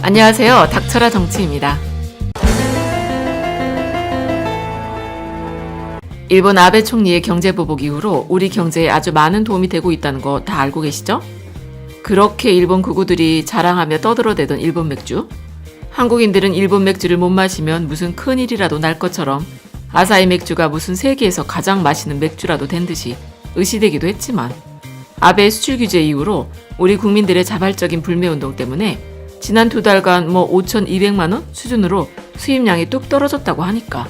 안녕하세요. 닥쳐라 정치입니다. 일본 아베 총리의 경제보복 이후로 우리 경제에 아주 많은 도움이 되고 있다는 거 다 알고 계시죠? 그렇게 일본 극우들이 자랑하며 떠들어대던 일본 맥주. 한국인들은 일본 맥주를 못 마시면 무슨 큰일이라도 날 것처럼 아사히 맥주가 무슨 세계에서 가장 맛있는 맥주라도 된 듯이 의시되기도 했지만 아베의 수출 규제 이후로 우리 국민들의 자발적인 불매운동 때문에 지난 2달간 5,200만 원 수준으로 수입량이 뚝 떨어졌다고 하니까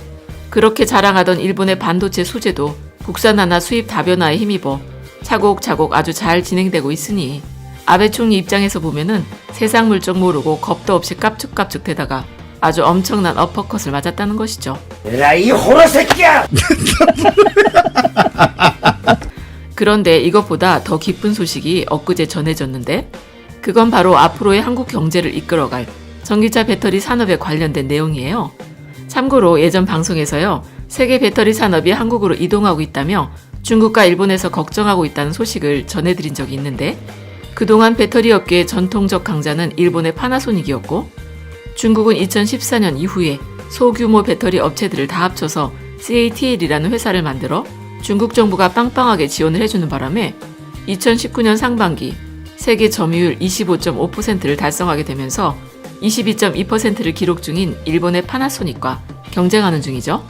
그렇게 자랑하던 일본의 반도체 소재도 국산화나 수입 다변화에 힘입어 차곡차곡 아주 잘 진행되고 있으니 아베 총리 입장에서 보면은 세상 물정 모르고 겁도 없이 깝죽깝죽 대다가 아주 엄청난 어퍼컷을 맞았다는 것이죠. 에라이 호러새끼야! 그런데 이것보다 더 기쁜 소식이 엊그제 전해졌는데 그건 바로 앞으로의 한국 경제를 이끌어갈 전기차 배터리 산업에 관련된 내용이에요. 참고로 예전 방송에서요. 세계 배터리 산업이 한국으로 이동하고 있다며 중국과 일본에서 걱정하고 있다는 소식을 전해드린 적이 있는데 그동안 배터리 업계의 전통적 강자는 일본의 파나소닉이었고 중국은 2014년 이후에 소규모 배터리 업체들을 다 합쳐서 CATL이라는 회사를 만들어 중국 정부가 빵빵하게 지원을 해주는 바람에 2019년 상반기 세계 점유율 25.5%를 달성하게 되면서 22.2%를 기록 중인 일본의 파나소닉과 경쟁하는 중이죠.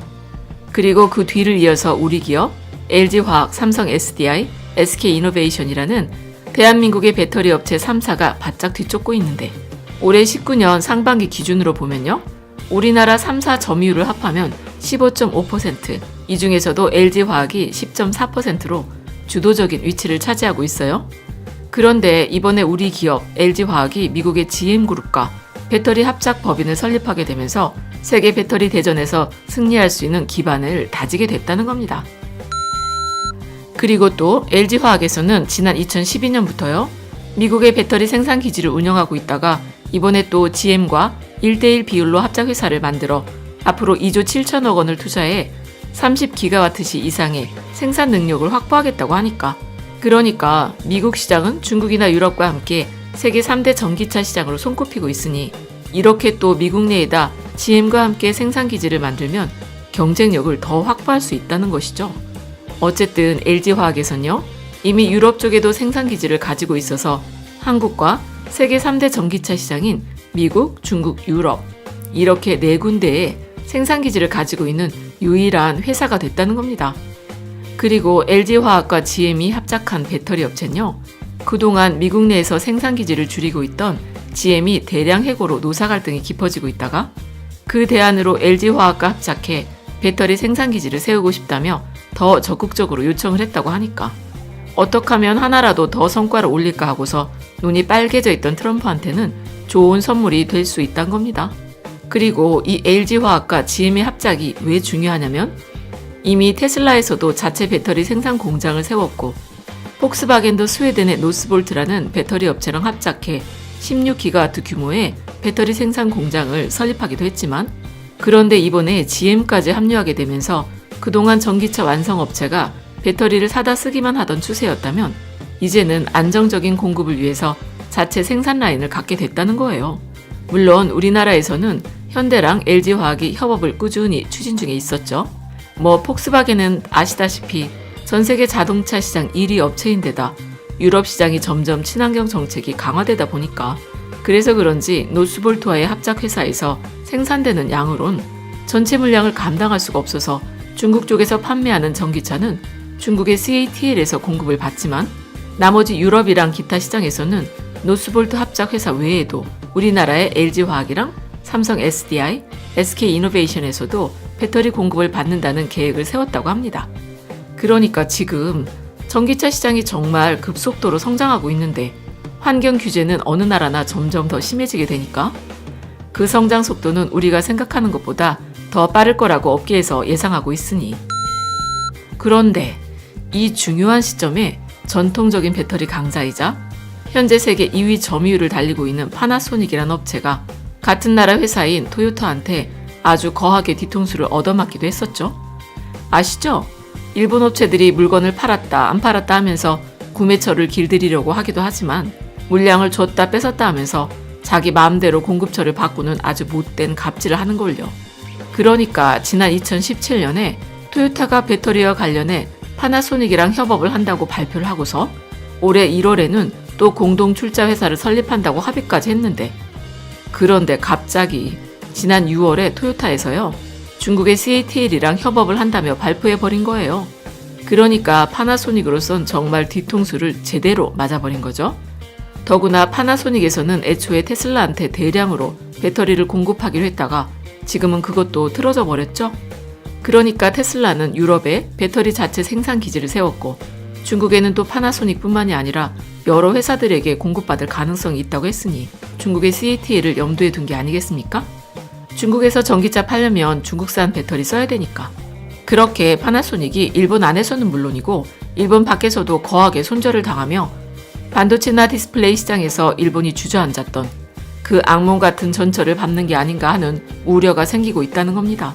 그리고 그 뒤를 이어서 우리 기업 LG화학, 삼성 SDI, SK이노베이션이라는 대한민국의 배터리 업체 3사가 바짝 뒤쫓고 있는데 올해 19년 상반기 기준으로 보면요. 우리나라 3사 점유율을 합하면 15.5%, 이 중에서도 LG화학이 10.4%로 주도적인 위치를 차지하고 있어요. 그런데 이번에 우리 기업 LG화학이 미국의 GM그룹과 배터리 합작 법인을 설립하게 되면서 세계 배터리 대전에서 승리할 수 있는 기반을 다지게 됐다는 겁니다. 그리고 또 LG화학에서는 지난 2012년부터요. 미국의 배터리 생산 기지를 운영하고 있다가 이번에 또 GM과 1대1 비율로 합작회사를 만들어 앞으로 2조 7천억 원을 투자해 30기가와트시 이상의 생산 능력을 확보하겠다고 하니까 그러니까 미국 시장은 중국이나 유럽과 함께 세계 3대 전기차 시장으로 손꼽히고 있으니 이렇게 또 미국 내에다 GM과 함께 생산기지를 만들면 경쟁력을 더 확보할 수 있다는 것이죠. 어쨌든 LG화학에선요. 이미 유럽 쪽에도 생산기지를 가지고 있어서 한국과 세계 3대 전기차 시장인 미국, 중국, 유럽 이렇게 4군데에 생산기지를 가지고 있는 유일한 회사가 됐다는 겁니다. 그리고 LG화학과 GM이 합작한 배터리 업체는요. 그동안 미국 내에서 생산기지를 줄이고 있던 GM이 대량 해고로 노사 갈등이 깊어지고 있다가 그 대안으로 LG화학과 합작해 배터리 생산기지를 세우고 싶다며 더 적극적으로 요청을 했다고 하니까 어떻게 하면 하나라도 더 성과를 올릴까 하고서 눈이 빨개져 있던 트럼프한테는 좋은 선물이 될 수 있다는 겁니다. 그리고 이 LG화학과 GM의 합작이 왜 중요하냐면 이미 테슬라에서도 자체 배터리 생산 공장을 세웠고 폭스바겐도 스웨덴의 노스볼트라는 배터리 업체랑 합작해 16기가와트 규모의 배터리 생산 공장을 설립하기도 했지만 그런데 이번에 GM까지 합류하게 되면서 그동안 전기차 완성업체가 배터리를 사다 쓰기만 하던 추세였다면 이제는 안정적인 공급을 위해서 자체 생산 라인을 갖게 됐다는 거예요. 물론 우리나라에서는 현대랑 LG화학이 협업을 꾸준히 추진 중에 있었죠. 폭스바겐은 아시다시피 전 세계 자동차 시장 1위 업체인데다 유럽 시장이 점점 친환경 정책이 강화되다 보니까 그래서 그런지 노스볼트와의 합작 회사에서 생산되는 양으론 전체 물량을 감당할 수가 없어서 중국 쪽에서 판매하는 전기차는 중국의 CATL에서 공급을 받지만 나머지 유럽이랑 기타 시장에서는 노스볼트 합작 회사 외에도 우리나라의 LG화학이랑 삼성 SDI, SK이노베이션에서도 배터리 공급을 받는다는 계획을 세웠다고 합니다. 그러니까 지금 전기차 시장이 정말 급속도로 성장하고 있는데 환경 규제는 어느 나라나 점점 더 심해지게 되니까 그 성장 속도는 우리가 생각하는 것보다 더 빠를 거라고 업계에서 예상하고 있으니 그런데 이 중요한 시점에 전통적인 배터리 강자이자 현재 세계 2위 점유율을 달리고 있는 파나소닉이라는 업체가 같은 나라 회사인 토요타한테 아주 거하게 뒤통수를 얻어맞기도 했었죠. 아시죠? 일본 업체들이 물건을 팔았다 안 팔았다 하면서 구매처를 길들이려고 하기도 하지만 물량을 줬다 뺏었다 하면서 자기 마음대로 공급처를 바꾸는 아주 못된 갑질을 하는 걸요. 그러니까 지난 2017년에 토요타가 배터리와 관련해 파나소닉이랑 협업을 한다고 발표를 하고서 올해 1월에는 또 공동 출자 회사를 설립한다고 합의까지 했는데, 그런데 갑자기 지난 6월에 토요타에서요, 중국의 CATL이랑 협업을 한다며 발표해버린 거예요. 그러니까 파나소닉으로선 정말 뒤통수를 제대로 맞아버린 거죠. 더구나 파나소닉에서는 애초에 테슬라한테 대량으로 배터리를 공급하기로 했다가 지금은 그것도 틀어져 버렸죠. 그러니까 테슬라는 유럽에 배터리 자체 생산 기지를 세웠고, 중국에는 또 파나소닉뿐만이 아니라 여러 회사들에게 공급받을 가능성이 있다고 했으니 중국의 CATL을 염두에 둔 게 아니겠습니까? 중국에서 전기차 팔려면 중국산 배터리 써야 되니까. 그렇게 파나소닉이 일본 안에서는 물론이고 일본 밖에서도 거하게 손절을 당하며 반도체나 디스플레이 시장에서 일본이 주저앉았던 그 악몽 같은 전철을 밟는 게 아닌가 하는 우려가 생기고 있다는 겁니다.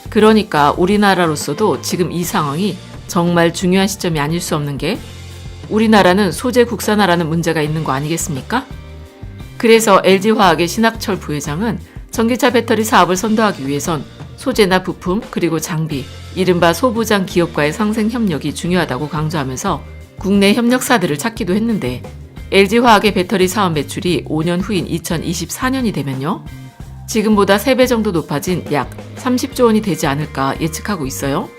그러니까 우리나라로서도 지금 이 상황이 정말 중요한 시점이 아닐 수 없는 게, 우리나라는 소재 국산화라는 문제가 있는 거 아니겠습니까? 그래서 LG화학의 신학철 부회장은 전기차 배터리 사업을 선도하기 위해선 소재나 부품 그리고 장비, 이른바 소부장 기업과의 상생 협력이 중요하다고 강조하면서 국내 협력사들을 찾기도 했는데, LG화학의 배터리 사업 매출이 5년 후인 2024년이 되면요, 지금보다 3배 정도 높아진 약 30조 원이 되지 않을까 예측하고 있어요.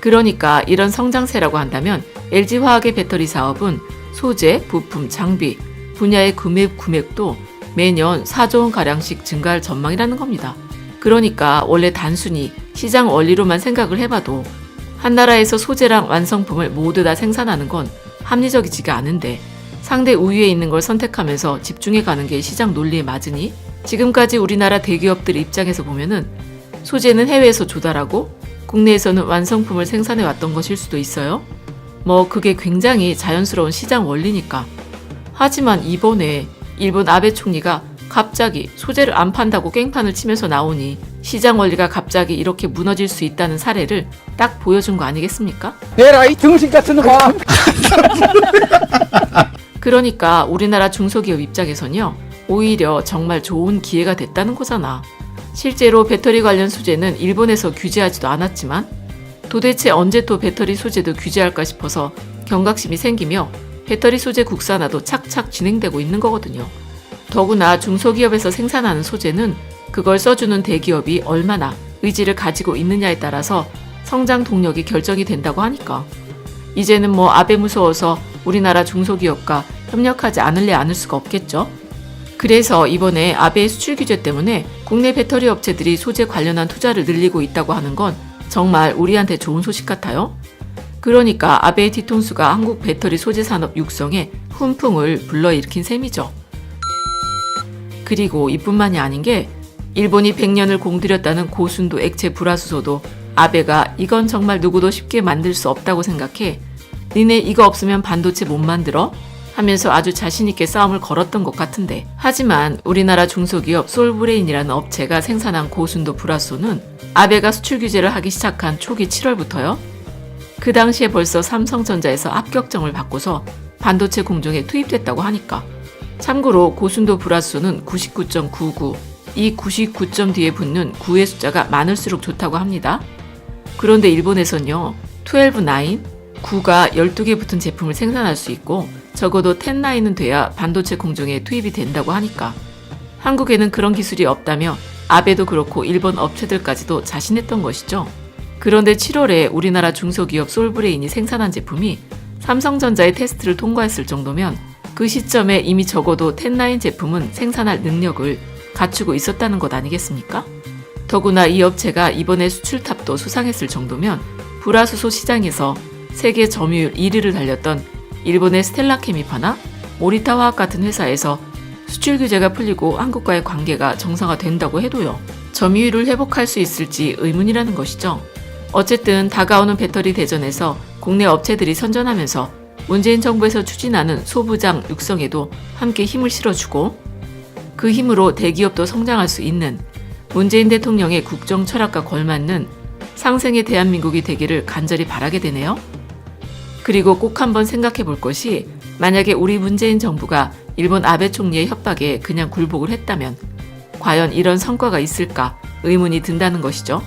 그러니까 이런 성장세라고 한다면 LG화학의 배터리 사업은 소재, 부품, 장비 분야의 금액도 매년 4조 원가량씩 증가할 전망이라는 겁니다. 그러니까 원래 단순히 시장 원리로만 생각을 해봐도 한 나라에서 소재랑 완성품을 모두 다 생산하는 건 합리적이지가 않은데, 상대 우위에 있는 걸 선택하면서 집중해가는 게 시장 논리에 맞으니 지금까지 우리나라 대기업들 입장에서 보면은 소재는 해외에서 조달하고 국내에서는 완성품을 생산해 왔던 것일 수도 있어요. 그게 굉장히 자연스러운 시장 원리니까. 하지만 이번에 일본 아베 총리가 갑자기 소재를 안 판다고 깽판을 치면서 나오니 시장 원리가 갑자기 이렇게 무너질 수 있다는 사례를 딱 보여준 거 아니겠습니까? 내라 이 등신 같은 놈아. 그러니까 우리나라 중소기업 입장에선요, 오히려 정말 좋은 기회가 됐다는 거잖아. 실제로 배터리 관련 소재는 일본에서 규제하지도 않았지만 도대체 언제 또 배터리 소재도 규제할까 싶어서 경각심이 생기며 배터리 소재 국산화도 착착 진행되고 있는 거거든요. 더구나 중소기업에서 생산하는 소재는 그걸 써주는 대기업이 얼마나 의지를 가지고 있느냐에 따라서 성장 동력이 결정이 된다고 하니까 이제는 아베 무서워서 우리나라 중소기업과 협력하지 않을 수가 없겠죠. 그래서 이번에 아베의 수출 규제 때문에 국내 배터리 업체들이 소재 관련한 투자를 늘리고 있다고 하는 건 정말 우리한테 좋은 소식 같아요. 그러니까 아베의 뒤통수가 한국 배터리 소재 산업 육성에 훈풍을 불러일으킨 셈이죠. 그리고 이뿐만이 아닌 게, 일본이 100년을 공들였다는 고순도 액체 불화수소도 아베가 이건 정말 누구도 쉽게 만들 수 없다고 생각해 니네 이거 없으면 반도체 못 만들어? 하면서 아주 자신있게 싸움을 걸었던 것 같은데, 하지만 우리나라 중소기업 솔브레인이라는 업체가 생산한 고순도 불화수소는 아베가 수출 규제를 하기 시작한 초기 7월부터요. 그 당시에 벌써 삼성전자에서 합격정을 받고서 반도체 공정에 투입됐다고 하니까. 참고로 고순도 불화수소는 99.99, 이 99점 뒤에 붙는 9의 숫자가 많을수록 좋다고 합니다. 그런데 일본에선요, 12-9, 9가 12개 붙은 제품을 생산할 수 있고 적어도 10-9은 돼야 반도체 공정에 투입이 된다고 하니까 한국에는 그런 기술이 없다며 아베도 그렇고 일본 업체들까지도 자신했던 것이죠. 그런데 7월에 우리나라 중소기업 솔브레인이 생산한 제품이 삼성전자의 테스트를 통과했을 정도면 그 시점에 이미 적어도 10-9 제품은 생산할 능력을 갖추고 있었다는 것 아니겠습니까? 더구나 이 업체가 이번에 수출탑도 수상했을 정도면 불화수소 시장에서 세계 점유율 1위를 달렸던 일본의 스텔라케미파나 모리타화학 같은 회사에서 수출 규제가 풀리고 한국과의 관계가 정상화된다고 해도요, 점유율을 회복할 수 있을지 의문이라는 것이죠. 어쨌든 다가오는 배터리 대전에서 국내 업체들이 선전하면서 문재인 정부에서 추진하는 소부장 육성에도 함께 힘을 실어주고, 그 힘으로 대기업도 성장할 수 있는 문재인 대통령의 국정 철학과 걸맞는 상생의 대한민국이 되기를 간절히 바라게 되네요. 그리고 꼭 한번 생각해 볼 것이, 만약에 우리 문재인 정부가 일본 아베 총리의 협박에 그냥 굴복을 했다면 과연 이런 성과가 있을까 의문이 든다는 것이죠.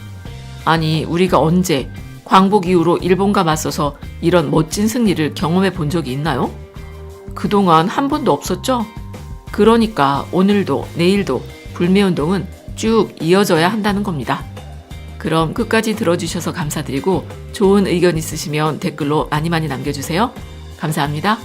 아니, 우리가 언제 광복 이후로 일본과 맞서서 이런 멋진 승리를 경험해 본 적이 있나요? 그동안 한 번도 없었죠? 그러니까 오늘도 내일도 불매운동은 쭉 이어져야 한다는 겁니다. 그럼 끝까지 들어주셔서 감사드리고 좋은 의견 있으시면 댓글로 많이 남겨주세요. 감사합니다.